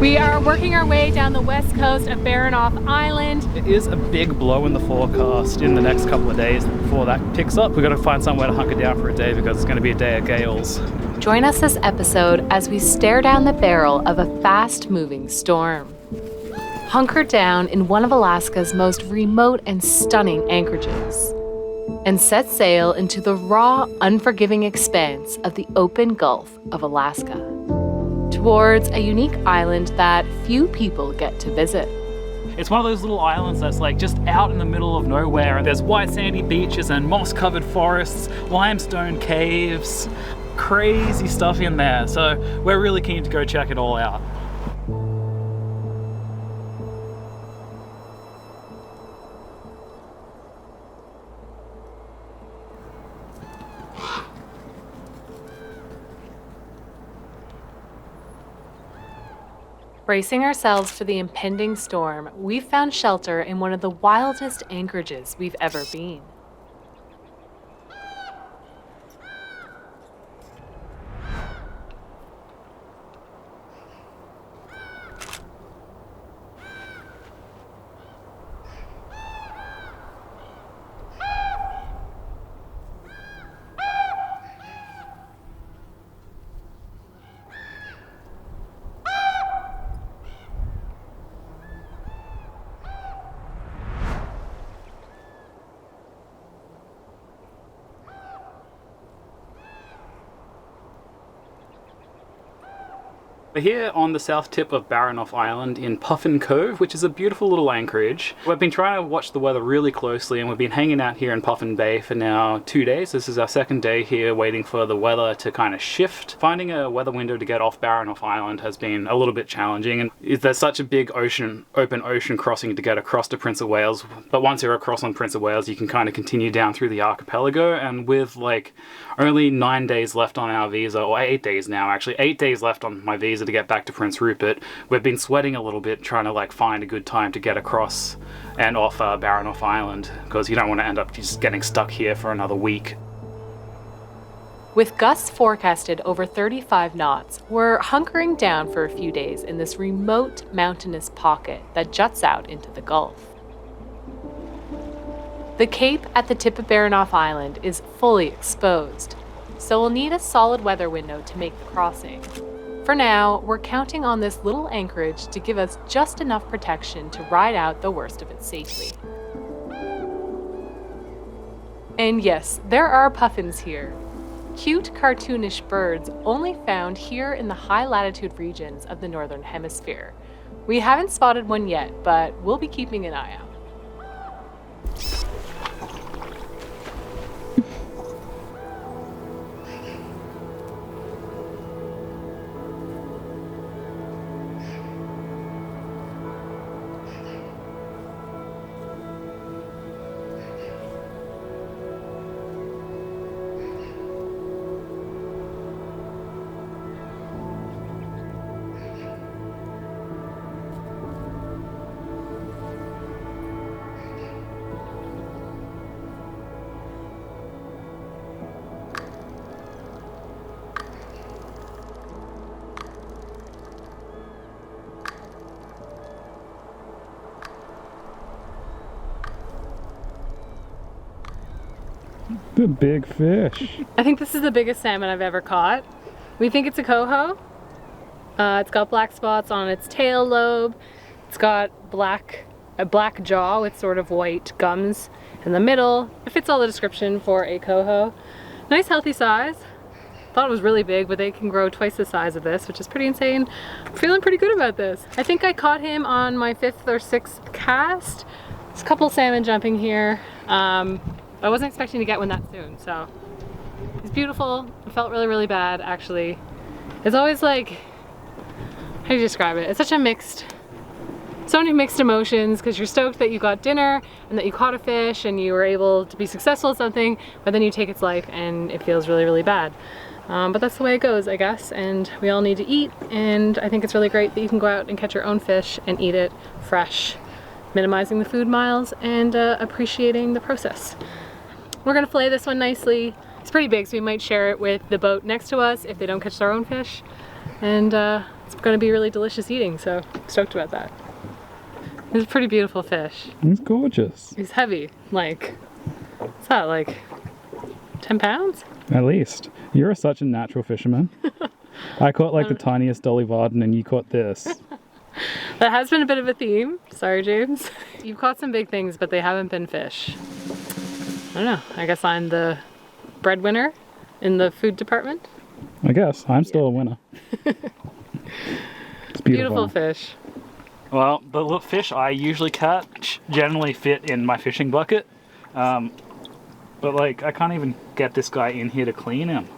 We are working our way down the west coast of Baranof Island. It is a big blow in the forecast in the next couple of days. Before that picks up, we've got to find somewhere to hunker down for a day because it's going to be a day of gales. Join us this episode as we stare down the barrel of a fast-moving storm. Hunker down in one of Alaska's most remote and stunning anchorages, and set sail into the raw, unforgiving expanse of the open Gulf of Alaska, towards a unique island that few people get to visit. It's one of those little islands that's like just out in the middle of nowhere, and there's white sandy beaches and moss-covered forests, limestone caves, crazy stuff in there. So we're really keen to go check it all out. Bracing ourselves for the impending storm, we found shelter in one of the wildest anchorages we've ever been. We're here on the south tip of Baranof Island in Puffin Cove, which is a beautiful little anchorage. We've been trying to watch the weather really closely, and we've been hanging out here in Puffin Bay for now 2 days. This is our second day here waiting for the weather to kind of shift. Finding a weather window to get off Baranof Island has been a little bit challenging, and there's such a big open ocean crossing to get across to Prince of Wales. But once you're across on Prince of Wales, you can kind of continue down through the archipelago, and with like only 9 days left on our visa, or 8 days now actually, 8 days left on my visa to get back to Prince Rupert. We've been sweating a little bit trying to like find a good time to get across and off Baranof Island, because you don't want to end up just getting stuck here for another week. With gusts forecasted over 35 knots, we're hunkering down for a few days in this remote mountainous pocket that juts out into the Gulf. The cape at the tip of Baranof Island is fully exposed, so we'll need a solid weather window to make the crossing. For now, we're counting on this little anchorage to give us just enough protection to ride out the worst of it safely. And yes, there are puffins here. Cute, cartoonish birds only found here in the high latitude regions of the Northern Hemisphere. We haven't spotted one yet, but we'll be keeping an eye out. The big fish. I think this is the biggest salmon I've ever caught. We think it's a coho. It's got black spots on its tail lobe. It's got a black jaw with sort of white gums in the middle. It fits all the description for a coho. Nice healthy size. Thought it was really big, but they can grow twice the size of this, which is pretty insane. I'm feeling pretty good about this. I think I caught him on my 5th or 6th cast. There's a couple salmon jumping here. I wasn't expecting to get one that soon, so he's beautiful. It felt really, really bad, actually. It's always like, how do you describe it? It's such a so many mixed emotions, because you're stoked that you got dinner and that you caught a fish and you were able to be successful at something, but then you take its life and it feels really, really bad. But that's the way it goes, I guess, and we all need to eat, and I think it's really great that you can go out and catch your own fish and eat it fresh, minimizing the food miles and appreciating the process. We're gonna fillet this one nicely, It's pretty big, so we might share it with the boat next to us if they don't catch their own fish. And it's gonna be really delicious eating, so stoked about that. It's a pretty beautiful fish. It's gorgeous. He's heavy, like, what's that, like 10 pounds? At least. You're such a natural fisherman. I caught like the tiniest Dolly Varden and you caught this. That has been a bit of a theme. Sorry, James. You've caught some big things, but they haven't been fish. I don't know. I guess I'm the breadwinner in the food department. I guess. I'm still a winner. It's beautiful fish. Well, the little fish I usually catch generally fit in my fishing bucket. But like, I can't even get this guy in here to clean him.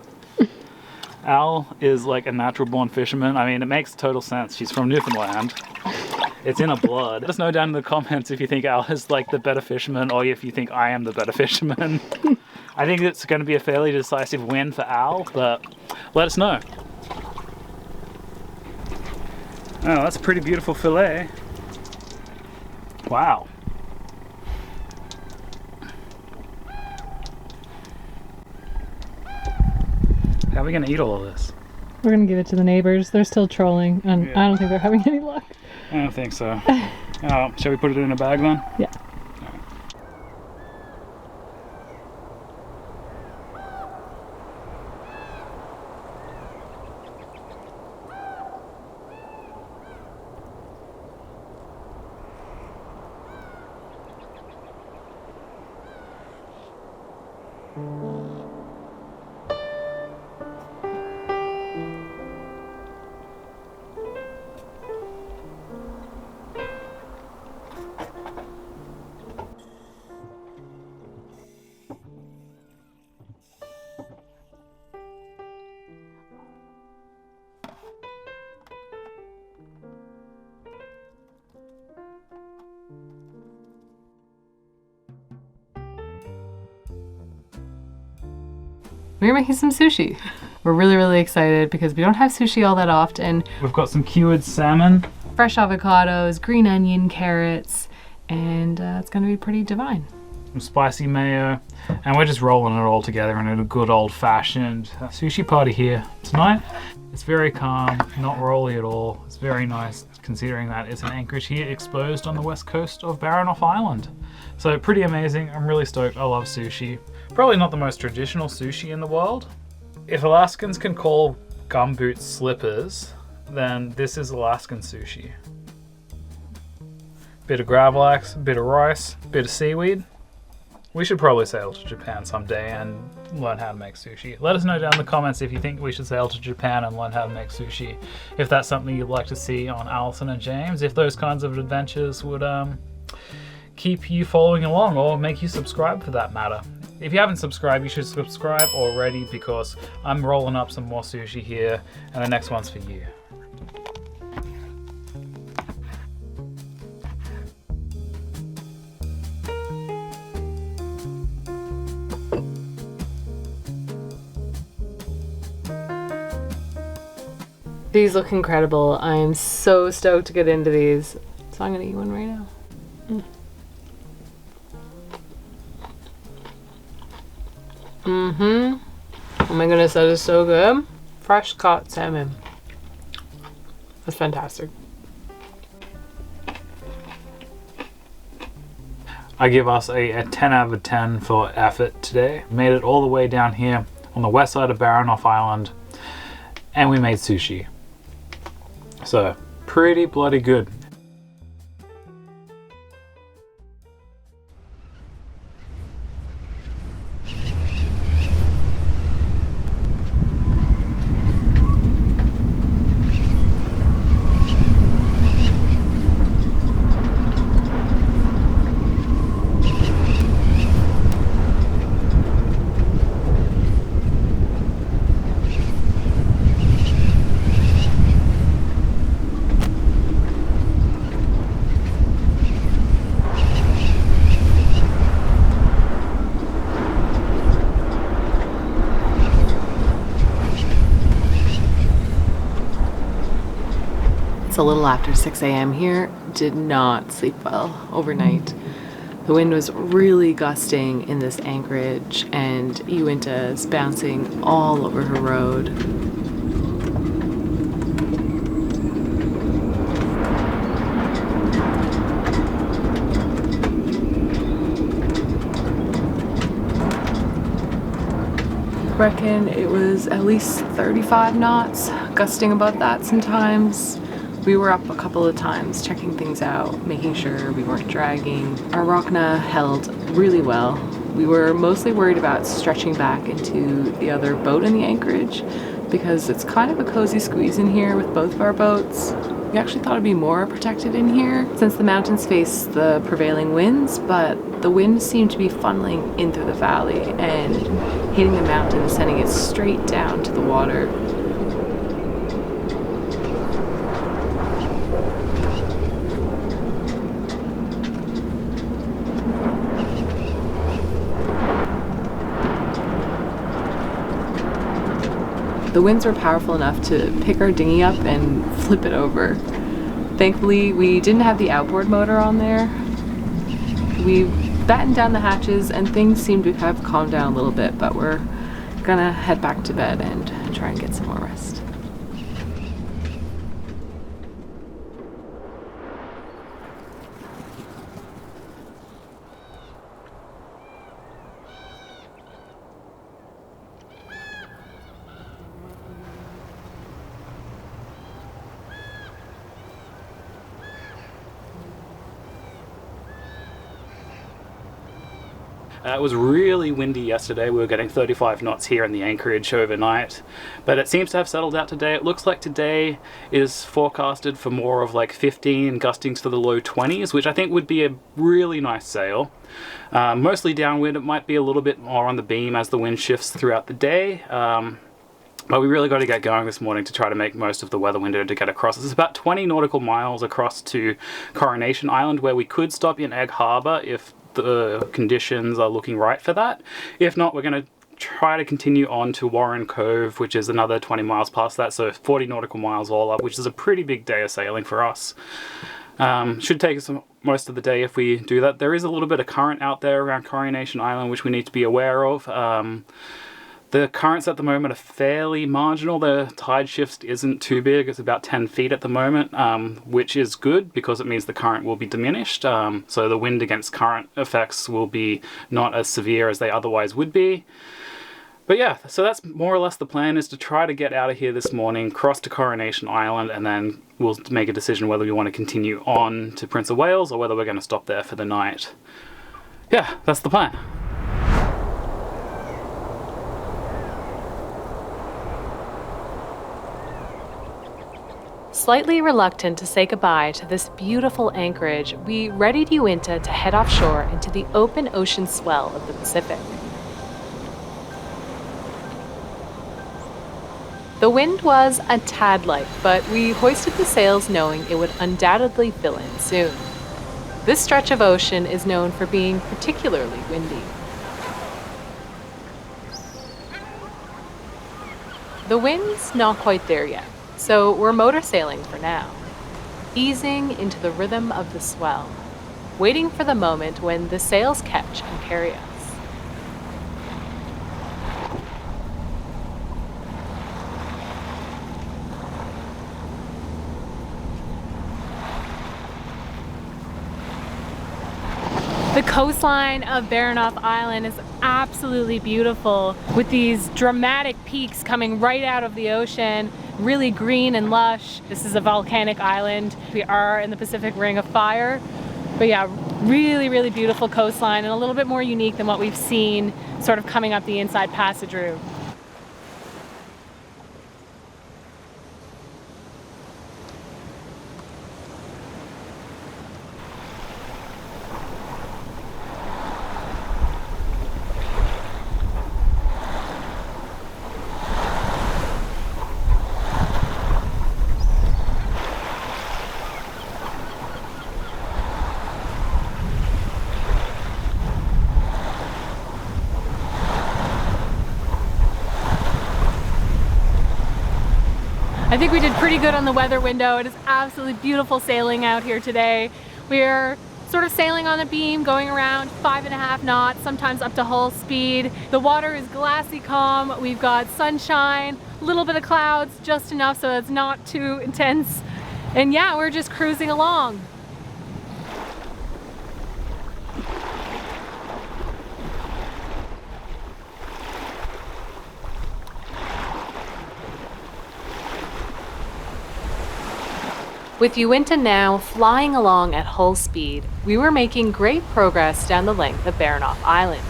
Al is like a natural born fisherman. I mean, it makes total sense. She's from Newfoundland. It's in her blood. Let us know down in the comments if you think Al is like the better fisherman or if you think I am the better fisherman. I think it's going to be a fairly decisive win for Al, but let us know. Oh, that's a pretty beautiful fillet. Wow. How are we going to eat all of this? We're gonna give it to the neighbors. They're still trolling, and yeah. I don't think they're having any luck. I don't think so. Shall we put it in a bag then? Yeah. We're making some sushi. We're really excited because we don't have sushi all that often. We've got some cured salmon, fresh avocados, green onion, carrots, and it's gonna be pretty divine. Some spicy mayo, and we're just rolling it all together in a good old-fashioned sushi party here tonight. It's very calm, not rolly at all. It's very nice considering that it's an anchorage here exposed on the west coast of Baranof Island. So pretty amazing. I'm really stoked. I love sushi. Probably not the most traditional sushi in the world. If Alaskans can call gumboots slippers, then this is Alaskan sushi. Bit of gravel axe, bit of rice, bit of seaweed. We should probably sail to Japan someday and learn how to make sushi. Let us know down in the comments if you think we should sail to Japan and learn how to make sushi. If that's something you'd like to see on Alison and James, if those kinds of adventures would keep you following along or make you subscribe for that matter. If you haven't subscribed, you should subscribe already because I'm rolling up some more sushi here and the next one's for you. These look incredible. I am so stoked to get into these. So I'm gonna eat one right now. Oh my goodness, that is so good. Fresh caught salmon. That's fantastic. I give us a 10 out of 10 for effort today. Made it all the way down here on the west side of Baranof Island and we made sushi. So pretty bloody good. A little after 6 a.m. here. Did not sleep well overnight. The wind was really gusting in this anchorage, and Uinta is bouncing all over her road. I reckon it was at least 35 knots, gusting above that sometimes. We were up a couple of times checking things out, making sure we weren't dragging. Our Rockna held really well. We were mostly worried about stretching back into the other boat in the anchorage because it's kind of a cozy squeeze in here with both of our boats. We actually thought it'd be more protected in here since the mountains face the prevailing winds, but the wind seemed to be funneling in through the valley and hitting the mountain, sending it straight down to the water. The winds were powerful enough to pick our dinghy up and flip it over. Thankfully, we didn't have the outboard motor on there. We battened down the hatches and things seemed to have calmed down a little bit, but we're gonna head back to bed and try and get some more rest. It was really windy yesterday. We were getting 35 knots here in the anchorage overnight, but it seems to have settled out today. It looks like today is forecasted for more of like 15, gusting to the low 20s, which I think would be a really nice sail. Mostly downwind. It might be a little bit more on the beam as the wind shifts throughout the day. But we really got to get going this morning to try to make most of the weather window to get across. It's about 20 nautical miles across to Coronation Island, where we could stop in Egg Harbor if the conditions are looking right for that. If not, we're going to try to continue on to Warren Cove, which is another 20 miles past that, so 40 nautical miles all up, which is a pretty big day of sailing for us. Should take us most of the day if we do that. There is a little bit of current out there around Coronation Island, which we need to be aware of. The currents at the moment are fairly marginal. The tide shift isn't too big. It's about 10 feet at the moment, which is good because it means the current will be diminished. So the wind against current effects will be not as severe as they otherwise would be. But yeah, so that's more or less the plan, is to try to get out of here this morning, cross to Coronation Island, and then we'll make a decision whether we want to continue on to Prince of Wales or whether we're going to stop there for the night. Yeah, that's the plan. Slightly reluctant to say goodbye to this beautiful anchorage, we readied Uinta to head offshore into the open ocean swell of the Pacific. The wind was a tad light, but we hoisted the sails knowing it would undoubtedly fill in soon. This stretch of ocean is known for being particularly windy. The wind's not quite there yet, so we're motor sailing for now, easing into the rhythm of the swell, waiting for the moment when the sails catch and carry us. The coastline of Baranof Island is absolutely beautiful, with these dramatic peaks coming right out of the ocean, really green and lush. This is a volcanic island. We are in the Pacific Ring of Fire. But yeah, really, really beautiful coastline, and a little bit more unique than what we've seen sort of coming up the Inside Passage route. I think we did pretty good on the weather window. It is absolutely beautiful sailing out here today. We're sort of sailing on the beam, going around 5.5 knots, sometimes up to hull speed. The water is glassy calm. We've got sunshine, a little bit of clouds, just enough so it's not too intense. And yeah, we're just cruising along. With Uinta now flying along at hull speed, we were making great progress down the length of Baranof Island,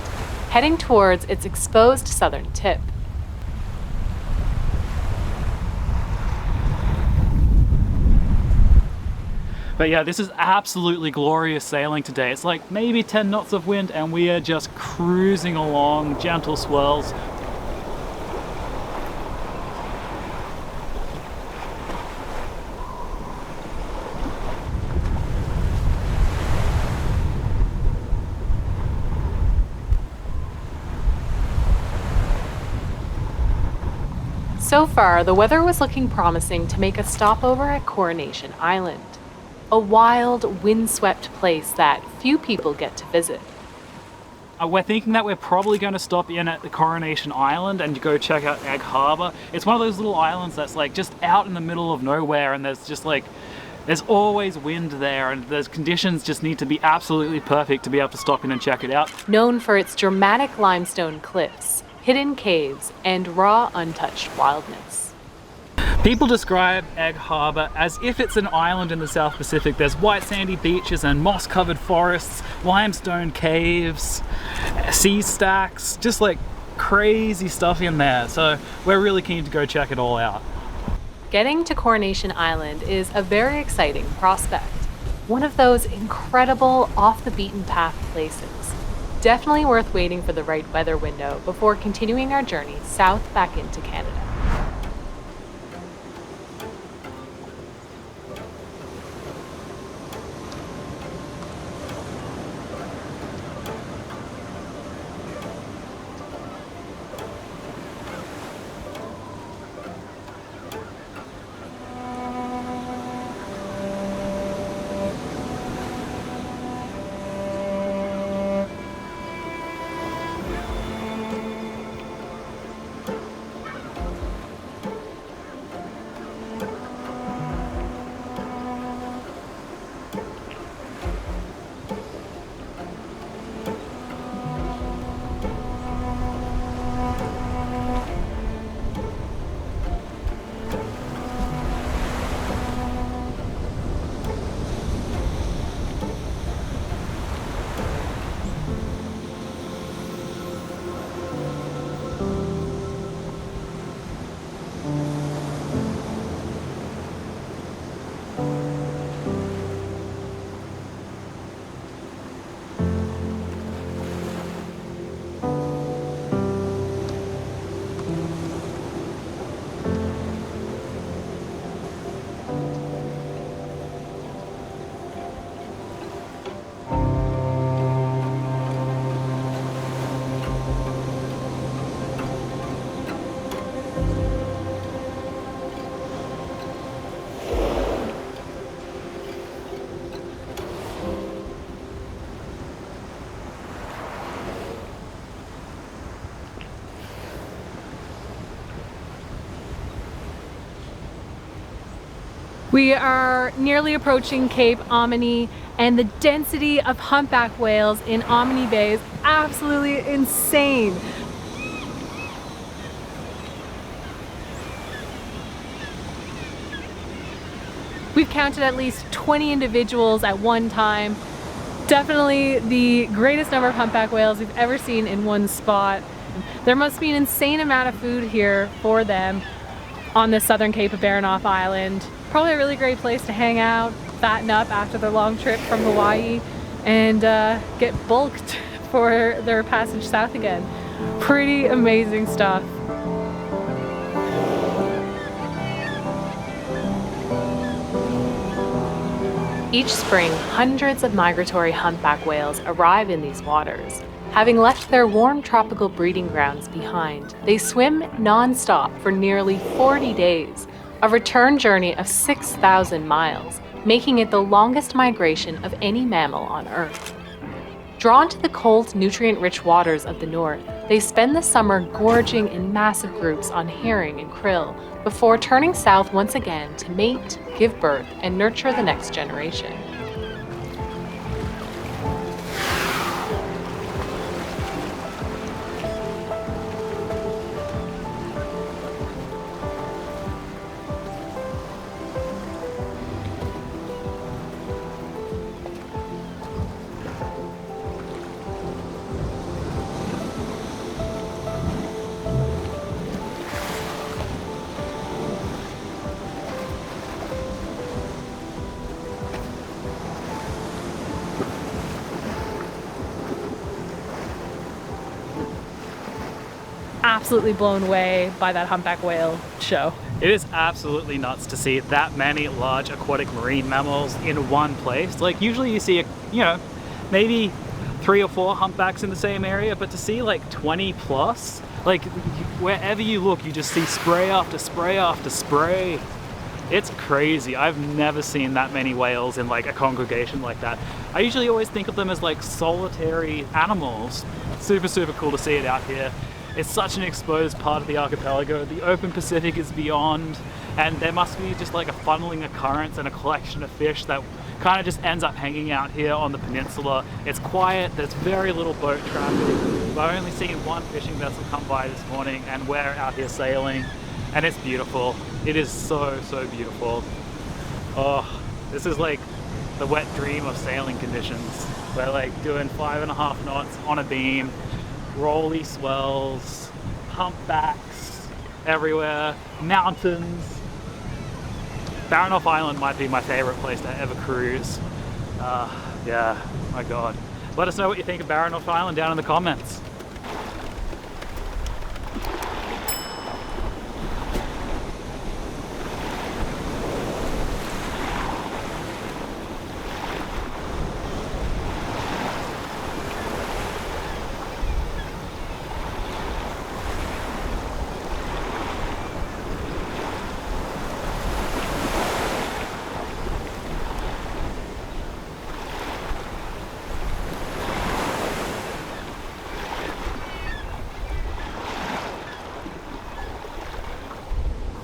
heading towards its exposed southern tip. But yeah, this is absolutely glorious sailing today. It's like maybe 10 knots of wind and we are just cruising along, gentle swells. So far, the weather was looking promising to make a stopover at Coronation Island, a wild, windswept place that few people get to visit. We're thinking that we're probably going to stop in at the Coronation Island and go check out Egg Harbor. It's one of those little islands that's like just out in the middle of nowhere, and there's just like, there's always wind there, and the conditions just need to be absolutely perfect to be able to stop in and check it out. Known for its dramatic limestone cliffs, hidden caves, and raw, untouched wildness. People describe Egg Harbor as if it's an island in the South Pacific. There's white sandy beaches and moss-covered forests, limestone caves, sea stacks, just like crazy stuff in there. So we're really keen to go check it all out. Getting to Coronation Island is a very exciting prospect. One of those incredible off-the-beaten-path places. Definitely worth waiting for the right weather window before continuing our journey south back into Canada. We are nearly approaching Cape Omni, and the density of humpback whales in Omni Bay is absolutely insane. We've counted at least 20 individuals at one time. Definitely the greatest number of humpback whales we've ever seen in one spot. There must be an insane amount of food here for them on the southern Cape of Baranof Island. Probably a really great place to hang out, fatten up after their long trip from Hawaii, and get bulked for their passage south again. Pretty amazing stuff. Each spring, hundreds of migratory humpback whales arrive in these waters. Having left their warm tropical breeding grounds behind, they swim non-stop for nearly 40 days, a return journey of 6,000 miles, making it the longest migration of any mammal on Earth. Drawn to the cold, nutrient-rich waters of the north, they spend the summer gorging in massive groups on herring and krill before turning south once again to mate, give birth, and nurture the next generation. Absolutely blown away by that humpback whale show. It is absolutely nuts to see that many large aquatic marine mammals in one place. Like usually you see, maybe 3 or 4 humpbacks in the same area, but to see like 20 plus, like wherever you look, you just see spray after spray after spray. It's crazy. I've never seen that many whales in like a congregation like that. I usually always think of them as like solitary animals. Super, super cool to see it out here. It's such an exposed part of the archipelago. The open Pacific is beyond, and there must be just like a funneling of currents and a collection of fish that kind of just ends up hanging out here on the peninsula. It's quiet, there's very little boat traffic. I've only seen one fishing vessel come by this morning, and we're out here sailing, and it's beautiful. It is so, so beautiful. Oh, this is like the wet dream of sailing conditions. We're like doing 5.5 knots on a beam, rolly swells, humpbacks everywhere, mountains. Baranof Island might be my favorite place to ever cruise. Yeah, my God. Let us know what you think of Baranof Island down in the comments.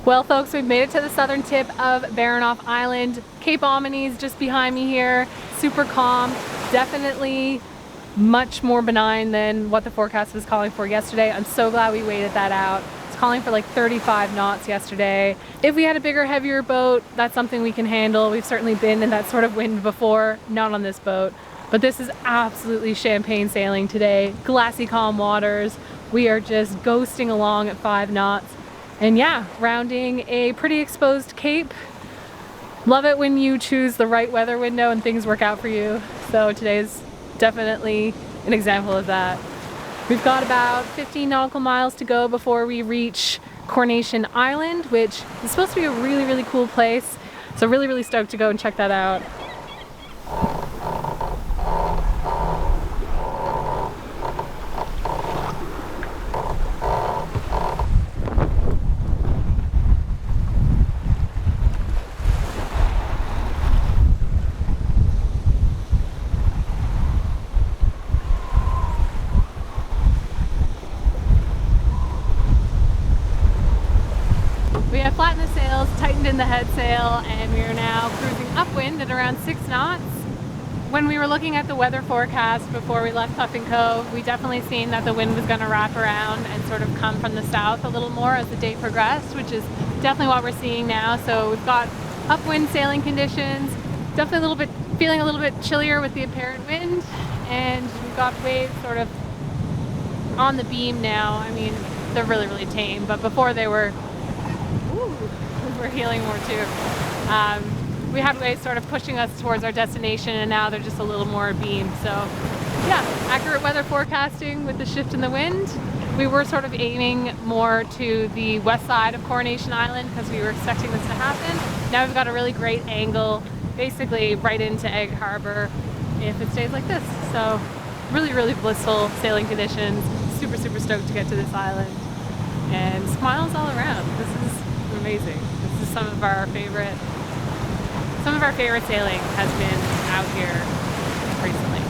Well folks, we've made it to the southern tip of Baranof Island. Cape Omini's just behind me here. Super calm, definitely much more benign than what the forecast was calling for yesterday. I'm so glad we waited that out. It's calling for like 35 knots yesterday. If we had a bigger, heavier boat, that's something we can handle. We've certainly been in that sort of wind before, not on this boat. But this is absolutely champagne sailing today. Glassy, calm waters. We are just ghosting along at 5 knots. And yeah, rounding a pretty exposed cape. Love it when you choose the right weather window and things work out for you. So today's definitely an example of that. We've got about 15 nautical miles to go before we reach Coronation Island, which is supposed to be a really, really cool place. So really, really stoked to go and check that out. We have flattened the sails, tightened in the head sail, and we are now cruising upwind at around 6 knots. When we were looking at the weather forecast before we left Puffin Cove, we definitely seen that the wind was going to wrap around and sort of come from the south a little more as the day progressed, which is definitely what we're seeing now. So we've got upwind sailing conditions, definitely feeling a little bit chillier with the apparent wind, and we've got waves sort of on the beam now. I mean, they're really, really tame, but before they were we're healing more too. We had waves sort of pushing us towards our destination, and now they're just a little more abeam. So yeah, accurate weather forecasting with the shift in the wind. We were sort of aiming more to the west side of Coronation Island because we were expecting this to happen. Now we've got a really great angle, basically right into Egg Harbor if it stays like this. So really, really blissful sailing conditions. Super, super stoked to get to this island. And smiles all around. This is amazing. This is some of our favorite some of our favorite sailing has been out here recently.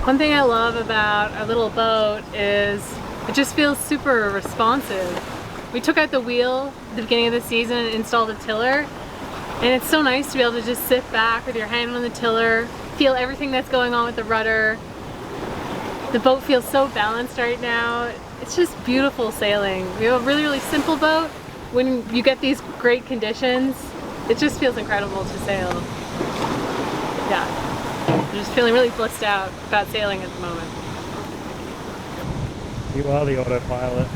One thing I love about our little boat is it just feels super responsive. We took out the wheel at the beginning of the season and installed a tiller, and it's so nice to be able to just sit back with your hand on the tiller, feel everything that's going on with the rudder. The boat feels so balanced right now. It's just beautiful sailing. We have a really, really simple boat. When you get these great conditions, it just feels incredible to sail. Yeah. I'm just feeling really blissed out about sailing at the moment. You are the autopilot.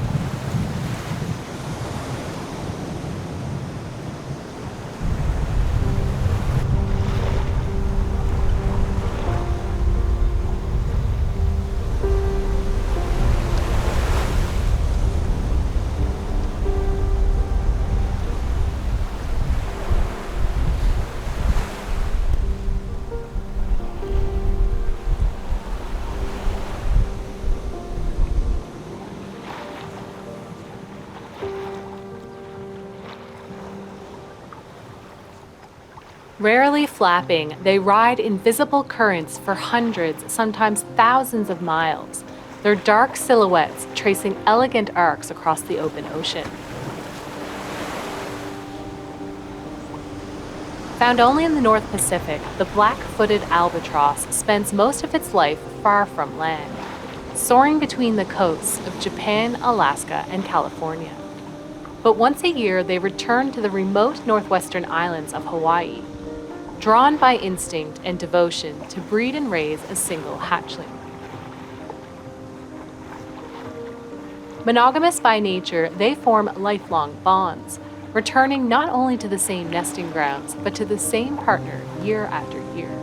Rarely flapping, they ride invisible currents for hundreds, sometimes thousands of miles, their dark silhouettes tracing elegant arcs across the open ocean. Found only in the North Pacific, the black-footed albatross spends most of its life far from land, soaring between the coasts of Japan, Alaska, and California. But once a year, they return to the remote northwestern islands of Hawaii, drawn by instinct and devotion to breed and raise a single hatchling. Monogamous by nature, they form lifelong bonds, returning not only to the same nesting grounds, but to the same partner year after year.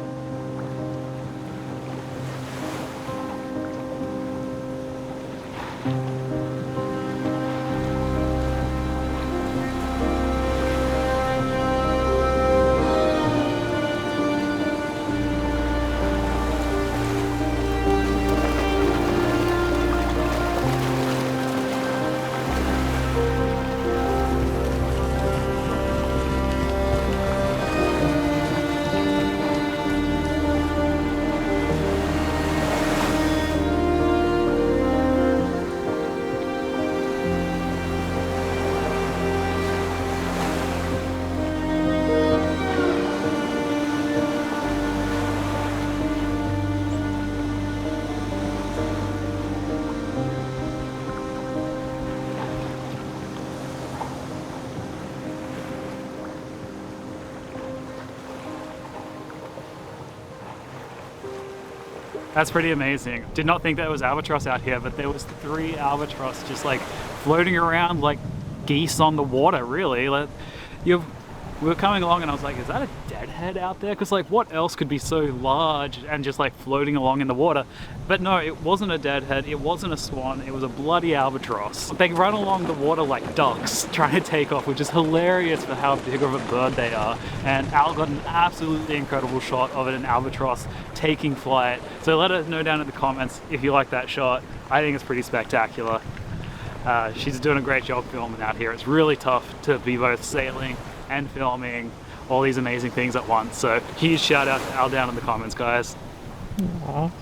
That's pretty amazing. Did not think there was albatross out here, but there was 3 albatross just like floating around like geese on the water, really. Like, we were coming along and I was like, is that a deadhead out there? Because like, what else could be so large and just like floating along in the water? But no, it wasn't a deadhead, it wasn't a swan, it was a bloody albatross. They run along the water like ducks trying to take off, which is hilarious for how big of a bird they are. And Al got an absolutely incredible shot of an albatross taking flight. So let us know down in the comments if you like that shot. I think it's pretty spectacular. She's doing a great job filming out here. It's really tough to be both sailing and filming all these amazing things at once. So huge shout out to Al down in the comments, guys. Aww.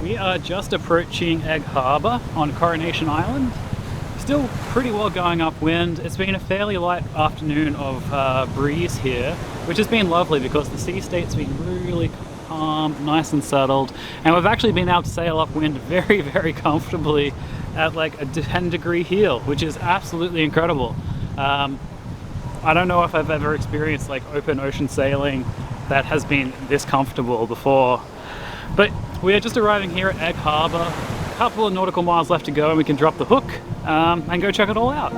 We are just approaching Egg Harbor on Coronation Island. Still pretty well going upwind. It's been a fairly light afternoon of breeze here, which has been lovely because the sea state's been really calm, nice and settled, and we've actually been able to sail upwind very, very comfortably at like a 10-degree heel, which is absolutely incredible. I don't know if I've ever experienced like open ocean sailing that has been this comfortable before. But we are just arriving here at Egg Harbor. A couple of nautical miles left to go and we can drop the hook and go check it all out.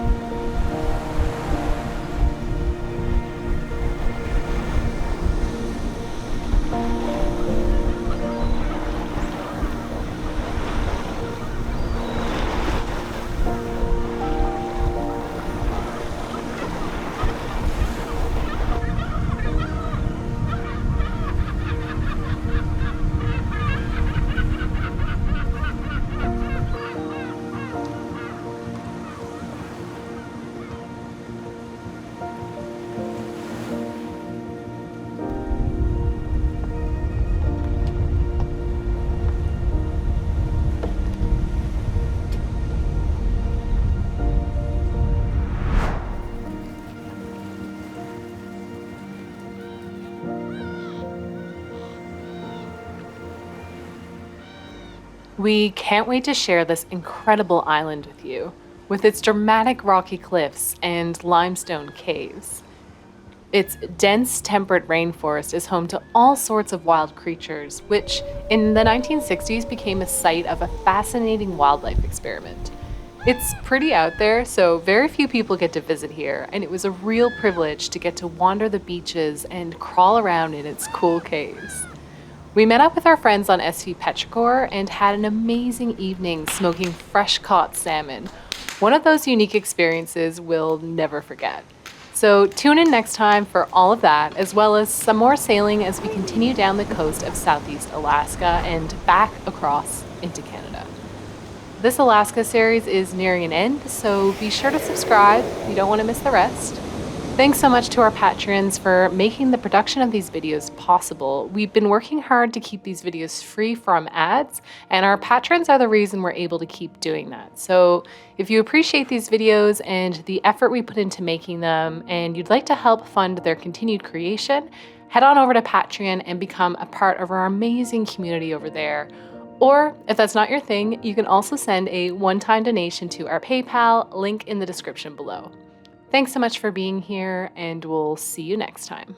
We can't wait to share this incredible island with you, with its dramatic rocky cliffs and limestone caves. Its dense temperate rainforest is home to all sorts of wild creatures, which in the 1960s became a site of a fascinating wildlife experiment. It's pretty out there, so very few people get to visit here, and it was a real privilege to get to wander the beaches and crawl around in its cool caves. We met up with our friends on SV Petrichor and had an amazing evening smoking fresh-caught salmon, one of those unique experiences we'll never forget. So tune in next time for all of that, as well as some more sailing as we continue down the coast of Southeast Alaska and back across into Canada. This Alaska series is nearing an end, so be sure to subscribe if you don't want to miss the rest. Thanks so much to our patrons for making the production of these videos possible. We've been working hard to keep these videos free from ads, and our patrons are the reason we're able to keep doing that. So if you appreciate these videos and the effort we put into making them, and you'd like to help fund their continued creation, head on over to Patreon and become a part of our amazing community over there. Or if that's not your thing, you can also send a one-time donation to our PayPal, link in the description below. Thanks so much for being here, and we'll see you next time.